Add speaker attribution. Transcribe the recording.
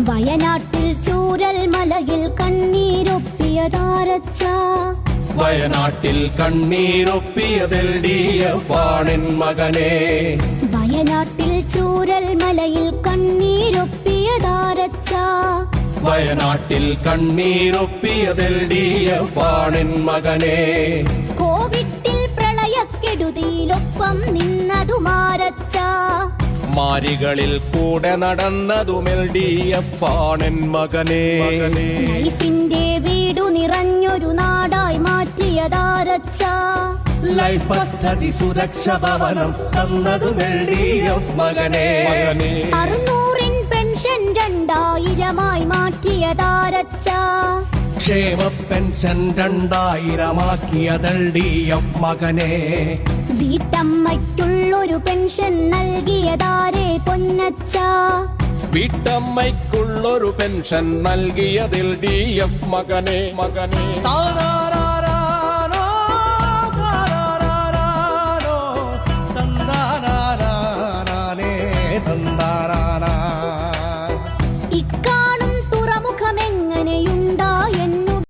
Speaker 1: വയനാട്ടിൽ ചൂരൽ മലയിൽ കണ്ണീരൊപ്പിയതാരച്ച
Speaker 2: വയനാട്ടിൽ കണ്ണീരൊപ്പിയതിൽ DF-ആണെൻ മകനെ
Speaker 1: വയനാട്ടിൽ ചൂരൽ മലയിൽ കണ്ണീരൊപ്പിയതാരച്ച
Speaker 2: വയനാട്ടിൽ കണ്ണീരൊപ്പിയതിൽ DF-ആണെൻ മകനെ
Speaker 1: കോവിഡിൽ പ്രളയക്കെടുതിയിലൊപ്പം നിന്നതുമാരച്ച
Speaker 2: മാരികളിൽ കൂടെ നടന്നതും LDF-ആണെൻ മകനെ
Speaker 1: ലൈഫിന്റെ വീടു നിറഞ്ഞൊരു നാടായി മാറ്റിയതാരച്ച
Speaker 2: ലൈഫ് പദ്ധതി സുരക്ഷ ഭവനം തന്നതും LDF മകനെ
Speaker 1: 600 പെൻഷൻ 2000 മാറ്റിയതാരച്ച
Speaker 2: ക്ഷേമ പെൻഷൻ 2000 LDF മകനെ
Speaker 1: വീട്ടമ്മയ്ക്കുള്ളൊരു പെൻഷൻ നൽകിയതാരേ പൊന്നച്ച
Speaker 2: വീട്ടമ്മയ്ക്കുള്ളൊരു പെൻഷൻ നൽകിയതിൽ DF മകനെ